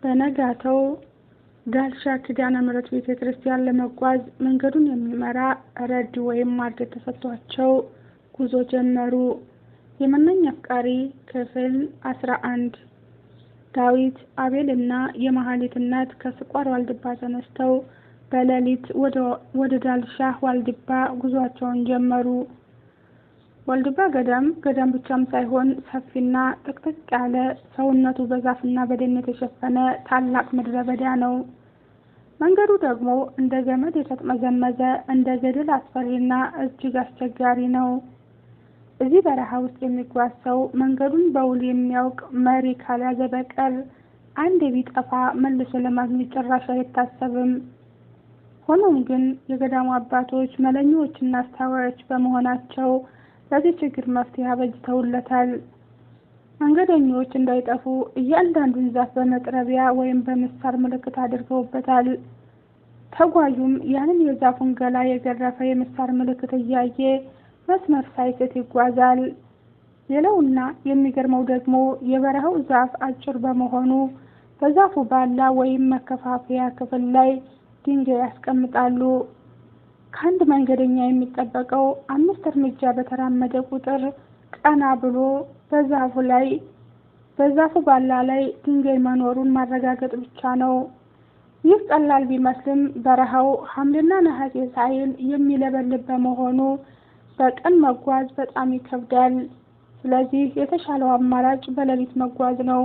በነጋታው ዳልሻ ኪዳነ ምሕረት ቤተክርስቲያን ለመጓዝ መንገዱን የሚመራ ረድ ወይም ማርገት ተሰጥቷቸው ጉዞ ጀመሩ። የመናኝ አፍቃሪ ክፍል 11 ዳዊት፣ አቤልና የመሃሌት እናት ከስቋር ዋልድባ ተነስተው በሌሊት ወደ ዳልሻ ዋልድባ ጉዟቸውን ጀመሩ። ዋልድባ ገዳም ብቻም ሳይሆን ሰፊና ጥቅጥቅ ያለ ሰውነቱ በዛፍና በደን የተሸፈነ ታላቅ ምድረ በዳ ነው። መንገዱ ደግሞ እንደ ገመድ የተጠመዘመዘ እንደ ገደል አስፈሪና እጅግ አስቸጋሪ ነው። እዚህ በረሃ ውስጥ የሚጓዝ ሰው መንገዱን በውል የሚያውቅ መሪ ካልያዘ በቀር አንዴ ቢጠፋ መልሶ ለማግኘት ጭራሽ አይታሰብም። ሆኖም ግን የገዳሙ አባቶች መለኞችና አስተዋዮች በመሆናቸው ለዚህ ችግር መፍትሄ አበጅተውለታል። መንገደኞች እንዳይጠፉ እያንዳንዱን ዛፍ በመጥረቢያ ወይም በምሳር ምልክት አድርገውበታል። ተጓዡም ያንን የዛፉን ገላ የገረፈ የምሳር ምልክት እያየ መስመር ሳይስት ይጓዛል። ሌላውና የሚገርመው ደግሞ የበረሃው ዛፍ አጭር በመሆኑ በዛፉ ባላ ወይም መከፋፈያ ክፍል ላይ ድንጋይ ያስቀምጣሉ። ከአንድ መንገደኛ የሚጠበቀው 5 እርምጃ በተራመደ ቁጥር ቀና ብሎ በዛፉ ባላ ላይ ድንጋይ መኖሩን ማረጋገጥ ብቻ ነው። ይህ ቀላል ቢመስልም በረሃው ሐምሌና ነሐሴ ሳይል የሚለበልብ በመሆኑ በቀን መጓዝ በጣም ይከብዳል። ስለዚህ የተሻለው አማራጭ በሌሊት መጓዝ ነው።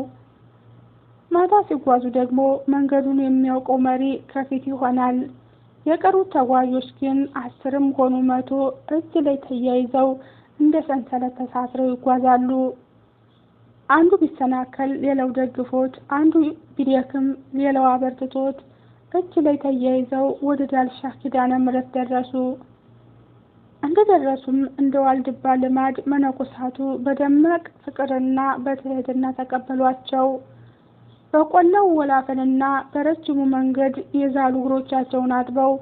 ማታ ሲጓዙ ደግሞ መንገዱን የሚያውቀው መሪ ከፊት ይሆናል። የቀሩት ተጓዦች ግን 10ም ሆኑ 100 እጅ ላይ ተያይዘው እንደ ሰንሰለት ተሳስረው ይጓዛሉ። አንዱ ቢሰናከል ሌላው ደግፎት፣ አንዱ ቢደክም ሌላው አበርትቶት እጅ ላይ ተያይዘው ወደ ዳልሻ ኪዳነ ምሕረት ደረሱ። እንደደረሱም እንደ ዋልድባ ልማድ መነኮሳቱ በደማቅ ፍቅርና በትህትና ተቀበሏቸው። በቆላው ወላፈንና በረጅሙ መንገድ የዛሉ እግሮቻቸውን አጥበው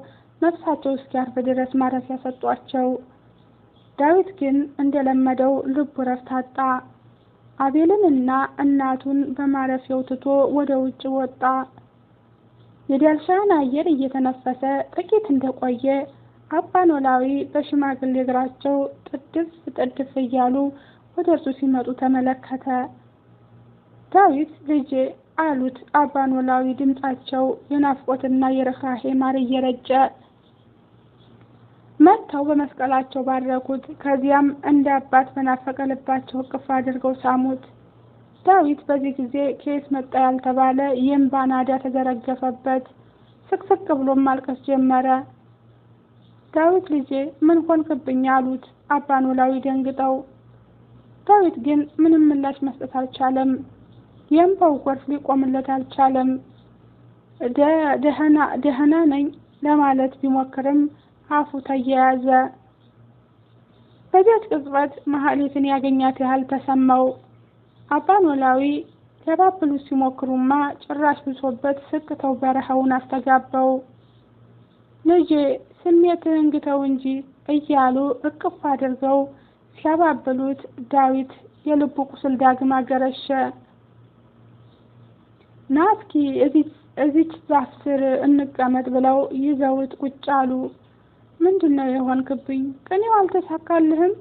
ነፍሳቸው እስኪያርፍ ድረስ ማረፊያ ሰጧቸው። ዳዊት ግን እንደለመደው ልቡ ረፍት አጣ። አቤልንና እናቱን በማረፊያው ትቶ ወደ ውጭ ወጣ። የዳልሻን አየር እየተነፈሰ ጥቂት እንደቆየ አባ ኖላዊ በሽማግሌ እግራቸው ጥድፍ እያሉ ወደ እርሱ ሲመጡ ተመለከተ። ዳዊት፣ ልጄ አሉት አባ ኖላዊ፣ ድምጻቸው የናፍቆትና የርህራሄ ማር እየረጨ። መጥተው በመስቀላቸው ባረኩት። ከዚያም እንደ አባት በናፈቀ ልባቸው እቅፍ አድርገው ሳሙት። ዳዊት በዚህ ጊዜ ከየት መጣ ያልተባለ የእንባ ናዳ ተዘረገፈበት። ስቅስቅ ብሎም ማልቀስ ጀመረ። ዳዊት፣ ልጄ ምን ሆንክብኝ? አሉት አባ ኖላዊ ደንግጠው። ዳዊት ግን ምንም ምላሽ መስጠት አልቻለም። የእንባው ጎርፍ ሊቆምለት አልቻለም። ደህና ነኝ ለማለት ቢሞክርም አፉ ተያያዘ። በዚያች ቅጽበት መሃሌትን ያገኛት ያህል ተሰማው። አባ ኖላዊ ሊያባብሉት ሲሞክሩማ ጭራሽ ብሶበት ስቅተው በረሃውን አስተጋባው። ልጄ ስሜትህን ግተው እንጂ እያሉ እቅፍ አድርገው ሲያባብሉት ዳዊት የልቡ ቁስል ዳግም አገረሸ። ና እስኪ እዚች ዛፍ ስር እንቀመጥ ብለው ይዘውት ቁጭ አሉ። ምንድነው የሆንክብኝ? ቅኔው አልተሳካልህም?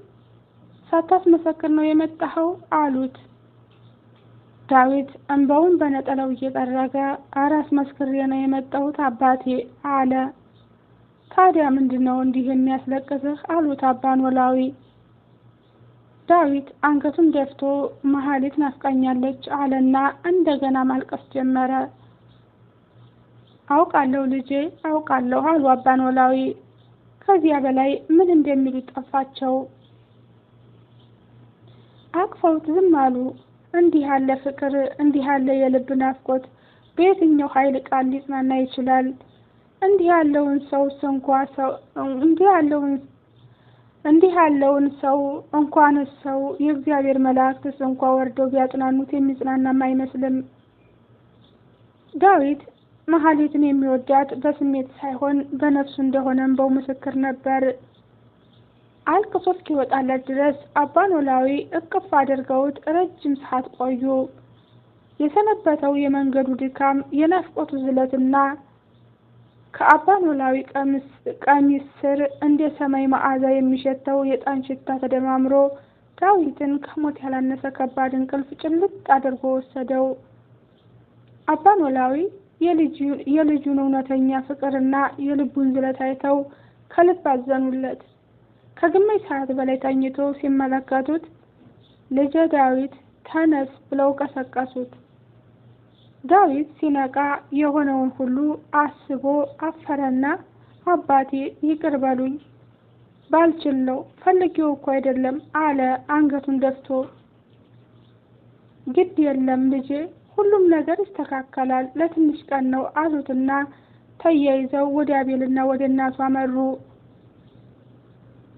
ሳታስመሰክር ነው የመጣኸው? አሉት። ዳዊት እንባውን በነጠላው እየጠረገ አራስ መስክሬ ነው የመጣሁት አባቴ አለ። ታዲያ ምንድነው እንዲህ የሚያስለቅስህ? አሉት አባ ኖላዊ። ዳዊት አንገቱን ደፍቶ መሃሌት ናፍቃኛለች አለና እንደገና ማልቀስ ጀመረ። አውቃለሁ ልጄ አውቃለሁ አሉ አባ ኖላዊ። ከዚያ በላይ ምን እንደሚሉ ጠፋቸው። አቅፈውት ዝም አሉ። እንዲህ ያለ ፍቅር፣ እንዲህ ያለ የልብ ናፍቆት በየትኛው ኃይል ቃል ሊጽናና ይችላል? እንዲህ ያለውን ሰው እንኳንስ ሰው የእግዚአብሔር መላእክትስ እንኳ ወርደው ቢያጽናኑት የሚጽናናም አይመስልም። ዳዊት መሃሌትን የሚወዳት በስሜት ሳይሆን በነፍሱ እንደሆነ እንባው ምስክር ነበር። አልቅሶ እስኪወጣለት ድረስ አባ ኖላዊ እቅፍ አድርገውት ረጅም ሰዓት ቆዩ። የሰነበተው የመንገዱ ድካም፣ የናፍቆቱ ዝለትና ከአባ ኖላዊ ቀሚስ ስር እንደ ሰማይ መዓዛ የሚሸተው የዕጣን ሽታ ተደማምሮ ዳዊትን ከሞት ያላነሰ ከባድ እንቅልፍ ጭልጥ አድርጎ ወሰደው። አባ ኖላዊ የልጁን እውነተኛ ፍቅርና የልቡን ዝለት አይተው ከልብ አዘኑለት። ከግማሽ ሰዓት በላይ ተኝቶ ሲመለከቱት ልጄ ዳዊት ተነስ ብለው ቀሰቀሱት። ዳዊት ሲነቃ የሆነውን ሁሉ አስቦ አፈረና አባቴ ይቅር በሉኝ፣ ባልችል ነው፣ ፈልጌው እኮ አይደለም አለ አንገቱን ደፍቶ። ግድ የለም ልጄ፣ ሁሉም ነገር ይስተካከላል፣ ለትንሽ ቀን ነው አሉትና ተያይዘው ወደ አቤልና ወደ እናቱ አመሩ።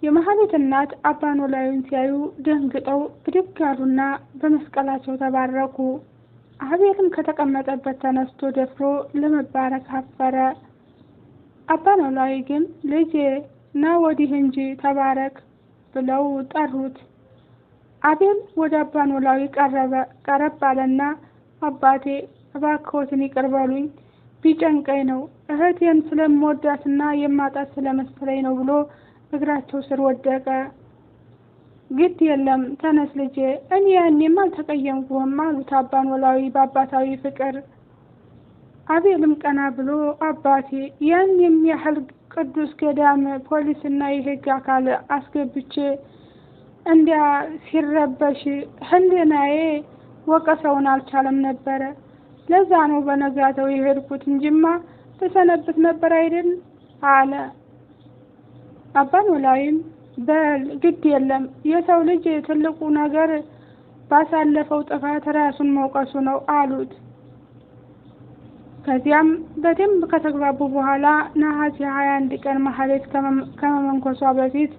የመሐሌት እናት አባ ኖላዊን ሲያዩ ደንግጠው ብድግ አሉና በመስቀላቸው ተባረኩ። አቤልም ከተቀመጠበት ተነስቶ ደፍሮ ለመባረክ አፈረ። አባ ኖላዊ ግን ልጄ ና ወዲህ እንጂ ተባረክ ብለው ጠሩት። አቤል ወደ አባ ኖላዊ ቀረብ አለና አባቴ እባክዎትን ይቅር በሉኝ፣ ቢጨንቀኝ ነው፣ እህቴን ስለምወዳትና የማጣት ስለመሰለኝ ነው ብሎ እግራቸው ስር ወደቀ። ግድ የለም ተነስ ልጄ፣ እኔ ያኔም አልተቀየምኩም አሉት አባ ኖላዊ በአባታዊ ፍቅር። አቤልም ቀና ብሎ አባቴ ያን የሚያህል ቅዱስ ገዳም ፖሊስና የሕግ አካል አስገብቼ እንዲያ ሲረበሽ ህሊናዬ ወቀሰውን አልቻለም ነበረ። ለዛ ነው በነጋታው የሄድኩት እንጂማ ተሰነብት ነበር አይደል አለ። አባ ኖላዊም በል ግድ የለም፣ የሰው ልጅ ትልቁ ነገር ባሳለፈው ጥፋት ራሱን መውቀሱ ነው አሉት። ከዚያም በደንብ ከተግባቡ በኋላ ነሐሴ 21 ቀን መሐሌት ከመመንኮሷ በፊት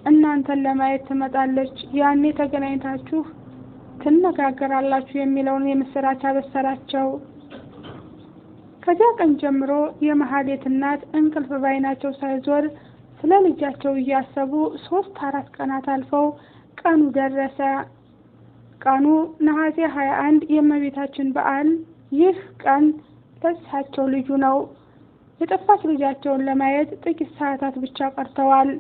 እናንተን ለማየት ትመጣለች፣ ያኔ ተገናኝታችሁ ትነጋገራላችሁ የሚለውን የምስራች አበሰራቸው። ከዚያ ቀን ጀምሮ የመሐሌት እናት እንቅልፍ ባይናቸው ሳይዞር ስለ ልጃቸው እያሰቡ 3-4 ቀናት አልፈው ቀኑ ደረሰ። ቀኑ ነሐሴ 21 የእመቤታችን በዓል። ይህ ቀን ለእሳቸው ልዩ ነው። የጠፋች ልጃቸውን ለማየት ጥቂት ሰዓታት ብቻ ቀርተዋል።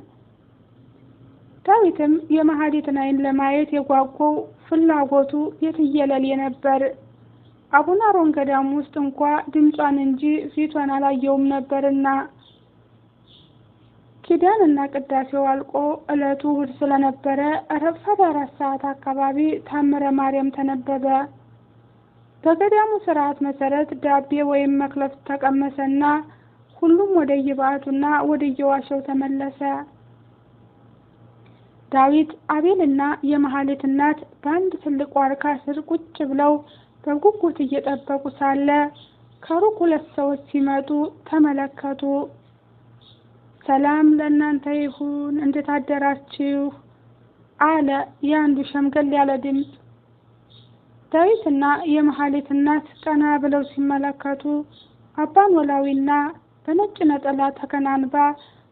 ዳዊትም የመሐሌትን ዓይን ለማየት የጓጓው ፍላጎቱ የትየለሌ ነበር። አቡነ አሮን ገዳም ውስጥ እንኳ ድምጿን እንጂ ፊቷን አላየውም ነበርና። ኪዳንና ቅዳሴው አልቆ ዕለቱ እሑድ ስለነበረ ረፋድ 4 ሰዓት አካባቢ ታምረ ማርያም ተነበበ። በገዳሙ ስርዓት መሰረት ዳቤ ወይም መክለፍ ተቀመሰና ሁሉም ወደየበዓቱና ወደየዋሻው ተመለሰ። ዳዊት፣ አቤልና የመሐሌት እናት በአንድ ትልቅ ዋርካ ስር ቁጭ ብለው በጉጉት እየጠበቁ ሳለ ከሩቅ 2 ሰዎች ሲመጡ ተመለከቱ። ሰላም ለእናንተ ይሁን፣ እንዴት አደራችሁ አለ የአንዱ ሸምገል ያለ ድምፅ። ዳዊትና የመሐሌት እናት ቀና ብለው ሲመለከቱ አባ ኖላዊና በነጭ ነጠላ ተከናንባ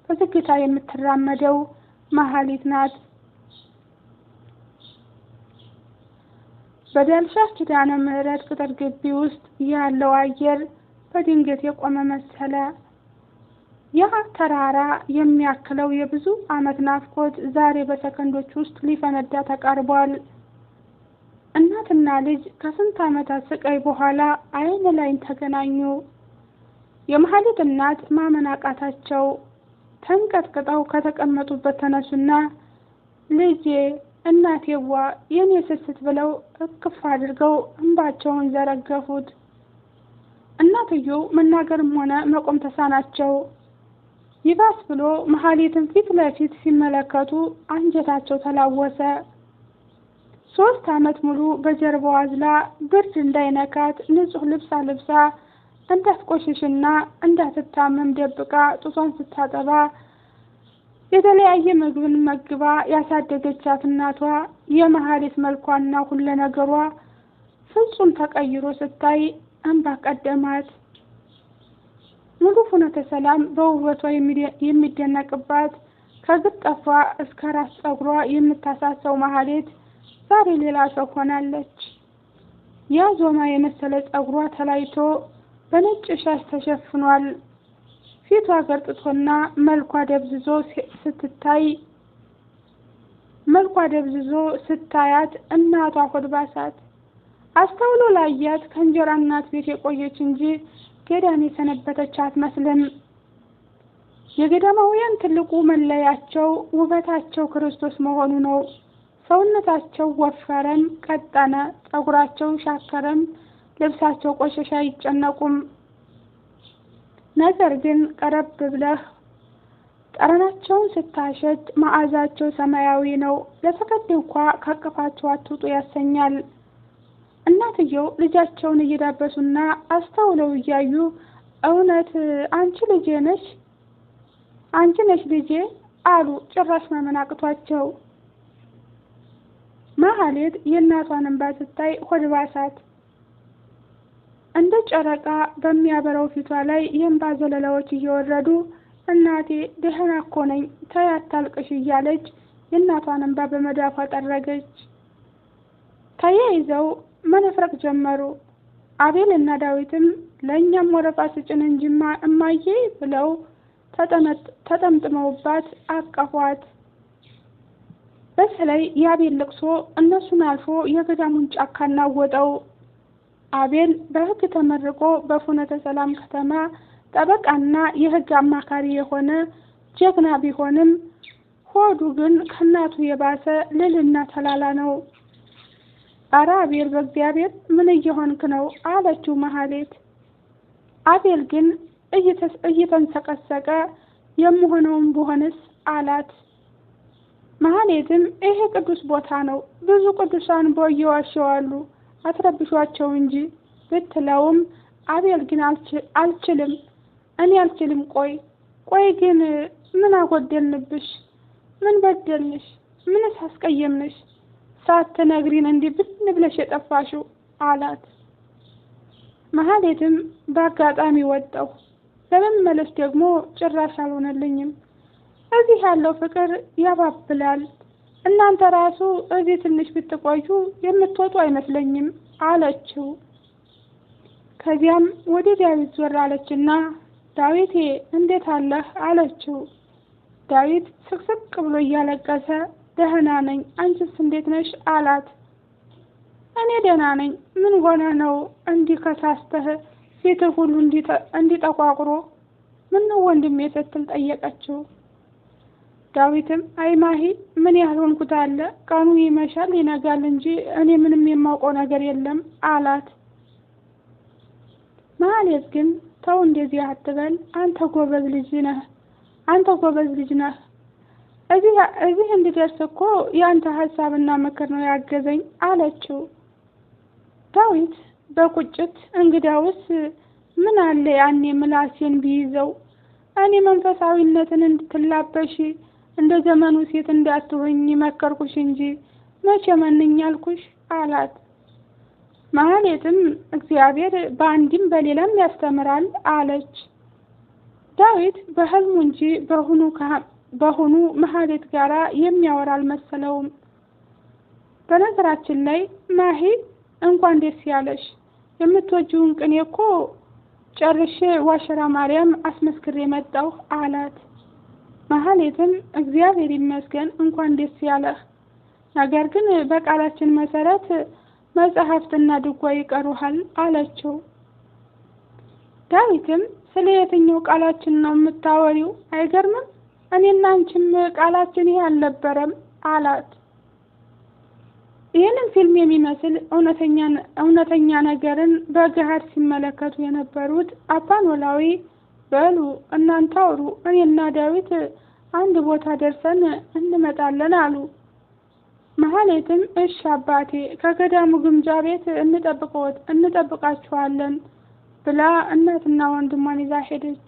በዝግታ የምትራመደው መሐሌት ናት። በዳልሻ ኪዳነ ምሕረት ቅጥር ግቢ ውስጥ ያለው አየር በድንገት የቆመ መሰለ። ያ ተራራ የሚያክለው የብዙ ዓመት ናፍቆት ዛሬ በሰከንዶች ውስጥ ሊፈነዳ ተቃርቧል። እናትና ልጅ ከስንት ዓመታት ስቃይ በኋላ ዓይን ላይን ተገናኙ። የመሐሌት እናት ማመን አቃታቸው። ተንቀጥቅጠው ከተቀመጡበት ተነሱና ልጄ፣ እናቴዋ፣ የኔ ስስት ብለው እቅፍ አድርገው እንባቸውን ዘረገፉት። እናትየው መናገርም ሆነ መቆም ተሳናቸው። ይባስ ብሎ መሐሌትን ፊት ለፊት ሲመለከቱ አንጀታቸው ተላወሰ። 3 ዓመት ሙሉ በጀርባዋ አዝላ ብርድ እንዳይነካት ንጹህ ልብስ አልብሳ እንዳትቆሽሽና እንዳትታመም ደብቃ ጡቷን ስታጠባ የተለያየ ምግብን መግባ ያሳደገቻት እናቷ የመሐሌት መልኳና ሁሉ ነገሯ ፍጹም ተቀይሮ ስታይ እንባ ቀደማት። ሙሉ ፍኖተ ሰላም በውበቷ የሚደነቅባት ከግጥ ጠፍሯ እስከ ራስ ፀጉሯ የምታሳሰው መሐሌት ዛሬ ሌላ ሰው ሆናለች። ያዞማ የመሰለ ጸጉሯ ተላይቶ በነጭ ሻሽ ተሸፍኗል። ፊቷ ገርጥቶና መልኳ ደብዝዞ ስታያት እናቷ ሆድ ባሳት። አስተውሎ ላያት ከእንጀራ እናት ቤት የቆየች እንጂ ገዳም የሰነበተች አትመስልም። የገዳማውያን ትልቁ መለያቸው ውበታቸው ክርስቶስ መሆኑ ነው። ሰውነታቸው ወፈረም ቀጠነ፣ ጸጉራቸው ሻከረም፣ ልብሳቸው ቆሸሻ አይጨነቁም። ነገር ግን ቀረብ ብለህ ጠረናቸውን ስታሸት መዓዛቸው ሰማያዊ ነው። ለሰከንድ እንኳ ከቅፋቸው አትውጡ ያሰኛል። እናትየው ልጃቸውን እየዳበሱና አስተውለው እያዩ እውነት አንቺ ነሽ ልጄ አሉ። ጭራሽ ማመን አቅቷቸው። ማህሌት የእናቷን እንባ ስታይ ሆድ ባሳት። እንደ ጨረቃ በሚያበራው ፊቷ ላይ የእንባ ዘለላዎች እየወረዱ እናቴ ደህና እኮ ነኝ ተይ አታልቅሽ እያለች የእናቷን እንባ በመዳፏ ጠረገች። ተያይዘው መነፍረቅ ጀመሩ። አቤል እና ዳዊትም ለእኛም ወረፋ ስጭን እንጂማ እማዬ ብለው ተጠምጥመውባት አቀፏት። በተለይ የአቤል ልቅሶ እነሱን አልፎ የገዳሙን ጫካ እናወጠው። አቤል በሕግ ተመርቆ በፍኖተ ሰላም ከተማ ጠበቃና የሕግ አማካሪ የሆነ ጀግና ቢሆንም ሆዱ ግን ከእናቱ የባሰ ልዕልና ተላላ ነው። ኧረ አቤል በእግዚአብሔር ምን እየሆንክ ነው አለችው ማህሌት። አቤል ግን እየተንሰቀሰቀ የምሆነውን ብሆንስ አላት። ማህሌትም ይሄ ቅዱስ ቦታ ነው፣ ብዙ ቅዱሳን በየዋሸዋሉ አትረብሿቸው እንጂ ብትለውም አቤል ግን እኔ አልችልም። ቆይ ግን ምን አጎደልንብሽ? ምን በደልንሽ? ምንስ አስቀየምንሽ? ሳትነግሪን እንዲህ ብን ብለሽ የጠፋሽው አላት። ማህሌትም በአጋጣሚ ወጣሁ፣ ለመመለስ ደግሞ ጭራሽ አልሆነልኝም። እዚህ ያለው ፍቅር ያባብላል። እናንተ ራሱ እዚህ ትንሽ ብትቆዩ የምትወጡ አይመስለኝም አለችው። ከዚያም ወደ ዳዊት ዞር አለችና ዳዊቴ እንዴት አለህ አለችው። ዳዊት ስቅስቅ ብሎ እያለቀሰ ደህና ነኝ፣ አንቺስ እንዴት ነሽ አላት። እኔ ደህና ነኝ። ምን ሆነ ነው እንዲህ ከሳስተህ ፊትህ ሁሉ እንዲጠቋቁሮ? ምን ነው ወንድሜ ስትል ጠየቀችው። ዳዊትም አይ ማሂ ምን ያልሆንኩት አለ? ቀኑ ይመሻል ይነጋል እንጂ እኔ ምንም የማውቀው ነገር የለም አላት። ማህሌት ግን ተው እንደዚህ አትበል፣ አንተ ጎበዝ ልጅ ነህ። እዚህ እንድደርስ እኮ የአንተ ሀሳብና ምክር ነው ያገዘኝ አለችው። ዳዊት በቁጭት እንግዳውስ ምን አለ ያኔ ምላሴን ቢይዘው፣ እኔ መንፈሳዊነትን እንድትላበሽ እንደ ዘመኑ ሴት እንዳትሆኝ መከርኩሽ እንጂ መቼ መንኛልኩሽ አላት። ማህሌትም እግዚአብሔር በአንድም በሌላም ያስተምራል አለች። ዳዊት በህልሙ እንጂ በሁኑ ማህሌት ጋራ የሚያወራ አልመሰለውም። በነገራችን ላይ ማሂ እንኳን ደስ ያለሽ፣ የምትወጂውን ቅኔ እኮ ጨርሼ ዋሸራ ማርያም አስመስክሬ መጣሁ አላት። ማህሌትም እግዚአብሔር ይመስገን እንኳን ደስ ያለህ፣ ነገር ግን በቃላችን መሰረት መጽሐፍትና ድጓ ይቀሩሃል አለችው። ዳዊትም ስለ የትኛው ቃላችን ነው የምታወሪው? አይገርምም? እኔና አንቺም ቃላችን ይሄ አልነበረም አላት። ይህንን ፊልም የሚመስል እውነተኛ ነገርን በገሃድ ሲመለከቱ የነበሩት አባ ኖላዊ በሉ እናንተ አውሩ፣ እኔና ዳዊት አንድ ቦታ ደርሰን እንመጣለን አሉ። ማህሌትም እሺ አባቴ ከገዳሙ ግምጃ ቤት እንጠብቃችኋለን ብላ እናትና ወንድሟን ይዛ ሄደች።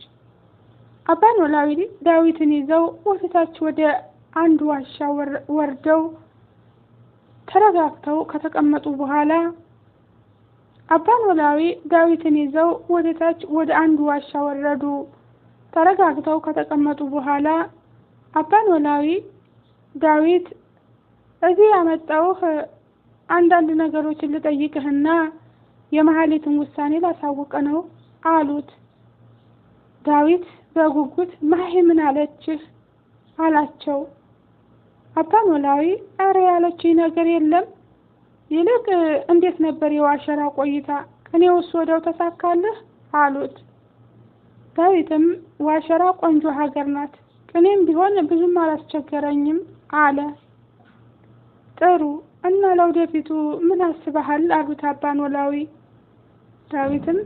አባ ኖላዊ ዳዊትን ይዘው ወደታች ወደ አንድ ዋሻ ወርደው ተረጋግተው ከተቀመጡ በኋላ አባ ኖላዊ ዳዊትን ይዘው ወደታች ወደ አንድ ዋሻ ወረዱ። ተረጋግተው ከተቀመጡ በኋላ አባ ኖላዊ ዳዊት እዚህ ያመጣሁህ አንዳንድ ነገሮችን ልጠይቅህና የማህሌትን ውሳኔ ላሳውቅ ነው አሉት። ዳዊት በጉጉት ማሂ ምን አለችህ አላቸው። አባ ኖላዊ ኧረ ያለችኝ ነገር የለም። ይልቅ እንዴት ነበር የዋሸራ ቆይታ? ቅኔውስ ወዲያው ተሳካልህ አሉት። ዳዊትም ዋሸራ ቆንጆ ሀገር ናት፣ ቅኔም ቢሆን ብዙም አላስቸገረኝም አለ። ጥሩ እና ለወደፊቱ ምን አስበሃል አሉት አባ ኖላዊ። ዳዊትም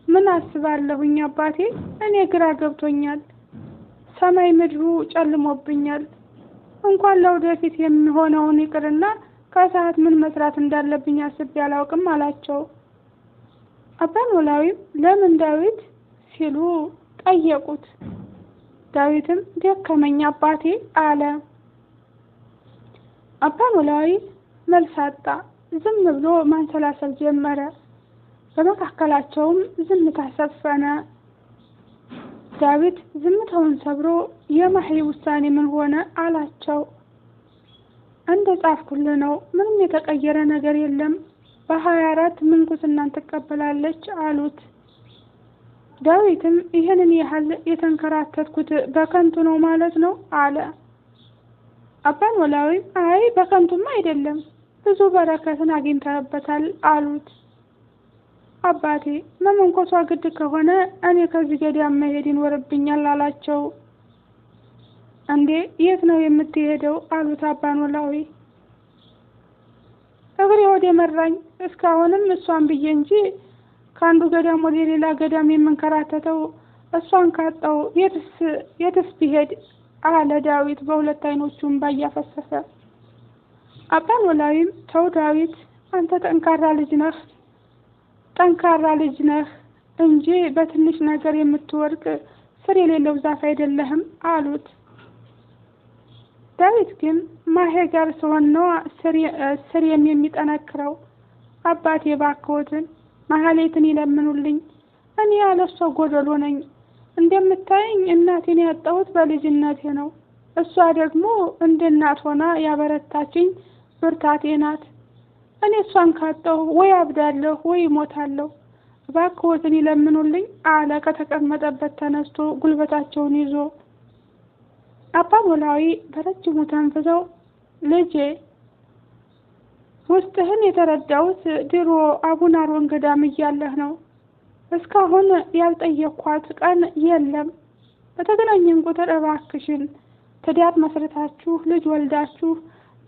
ምን አስባለሁኝ አባቴ፣ እኔ ግራ ገብቶኛል። ሰማይ ምድሩ ጨልሞብኛል። እንኳን ለወደፊት የሚሆነውን ይቅርና ከሰዓት ምን መስራት እንዳለብኝ አስቤ አላውቅም አላቸው። አባ ኖላዊም ለምን ዳዊት ሲሉ ጠየቁት። ዳዊትም ደከመኝ አባቴ አለ። አባ ኖላዊ መልስ አጣ። ዝም ብሎ ማንሰላሰል ጀመረ። በመካከላቸውም ዝምታ ሰፈነ። ዳዊት ዝምታውን ሰብሮ የማሂ ውሳኔ ምን ሆነ አላቸው። እንደ ጻፍኩልህ ነው፣ ምንም የተቀየረ ነገር የለም። በ24 ምንኩስናን ትቀበላለች አሉት። ዳዊትም ይህንን ያህል የተንከራተትኩት በከንቱ ነው ማለት ነው አለ። አባ ኖላዊ አይ በከንቱማ አይደለም፣ ብዙ በረከትን አግኝተህበታል አሉት። አባቴ መመንኮሷ ግድ ከሆነ እኔ ከዚህ ገዳም መሄድ ይኖርብኛል አላቸው። እንዴ የት ነው የምትሄደው አሉት አባ ኖላዊ። እግሬ ወደ መራኝ፣ እስካሁንም እሷን ብዬ እንጂ ከአንዱ ገዳም ወደ ሌላ ገዳም የምንከራተተው እሷን ካጣው የትስ ብሄድ አለ ዳዊት በሁለት አይኖቹም ባያፈሰሰ። አባ ኖላዊም ተው ዳዊት፣ አንተ ጠንካራ ልጅ ነህ እንጂ በትንሽ ነገር የምትወርቅ ስር የሌለው ዛፍ አይደለህም አሉት። ዳዊት ግን ማሂ ጋር ስሆን ነው ስር የሚጠነክረው። አባቴ እባክዎትን ማህሌትን ይለምኑልኝ፣ እኔ ያለሷ ጎደሎ ነኝ። እንደምታየኝ እናቴን ያጣሁት በልጅነቴ ነው። እሷ ደግሞ እንደ እናት ሆና ያበረታችኝ ብርታቴ ናት። እኔ እሷን ካጣሁ ወይ አብዳለሁ ወይ እሞታለሁ። እባክዎትን ይለምኑልኝ አለ ከተቀመጠበት ተነስቶ ጉልበታቸውን ይዞ። አባ ኖላዊ በረጅሙ ተንፍሰው ልጄ ውስጥህን የተረዳሁት ድሮ አቡነ አሮን ገዳም እያለህ ነው። እስካሁን ያልጠየኳት ቀን የለም። በተገናኘን ቁጥር እባክሽን ትዳር መስርታችሁ ልጅ ወልዳችሁ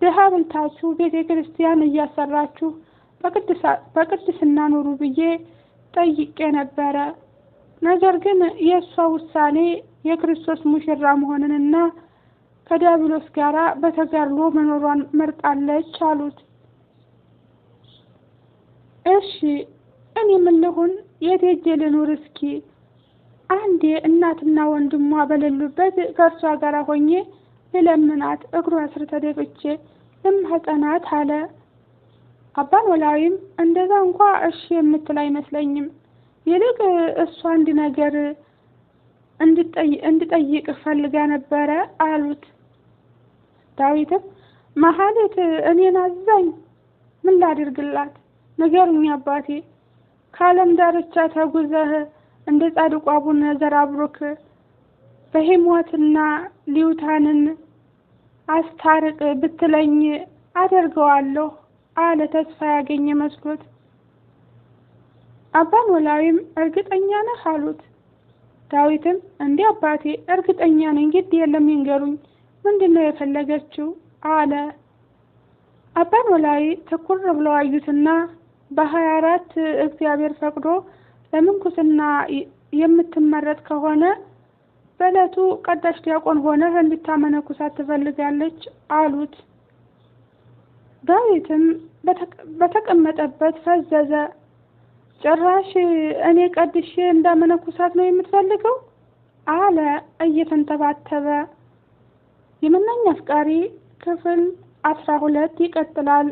ድሃ ብልታችሁ ቤተ ክርስቲያን እያሰራችሁ በቅድስና ኑሩ ብዬ ጠይቄ ነበረ። ነገር ግን የእሷ ውሳኔ የክርስቶስ ሙሽራ መሆንንና ከዲያብሎስ ጋራ በተጋድሎ መኖሯን መርጣለች አሉት። እሺ እኔ ምን ልሁን? የት ሄጄ ልኑር? እስኪ አንዴ እናትና ወንድሟ በሌሉበት ከእርሷ ጋር ሆኜ ልለምናት፣ እግሯ ስር ተደፍቼ ልማጸናት አለ። አባ ኖላዊም እንደዛ እንኳ እሺ የምትል አይመስለኝም። ይልቅ እሷ አንድ ነገር እንድጠይቅ ፈልጋ ነበረ አሉት። ዳዊትም ማህሌት እኔን አዛኝ፣ ምን ላድርግላት? ንገሩኝ አባቴ። ከዓለም ዳርቻ ተጉዘህ እንደ ጻድቁ አቡነ ዘራብሩክ በሄሞትና ሊውታንን አስታርቅ ብትለኝ አደርገዋለሁ አለ ተስፋ ያገኘ መስሎት። አባ ኖላዊም እርግጠኛ ነህ አሉት። ዳዊትም እንዴ አባቴ እርግጠኛ ነኝ፣ ግድ የለም ይንገሩኝ፣ ምንድነው የፈለገችው አለ። አባ ኖላዊ ትኩር ብለው አዩትና በ24 እግዚአብሔር ፈቅዶ ለምንኩስና የምትመረጥ ከሆነ በዕለቱ ቀዳሽ ዲያቆን ሆነህ እንድታመነኩሳት ትፈልጋለች አሉት። ዳዊትም በተቀመጠበት ፈዘዘ። ጭራሽ እኔ ቀድሼ እንዳመነኩሳት ነው የምትፈልገው አለ እየተንተባተበ። የመናኝ አፍቃሪ ክፍል 12 ይቀጥላል።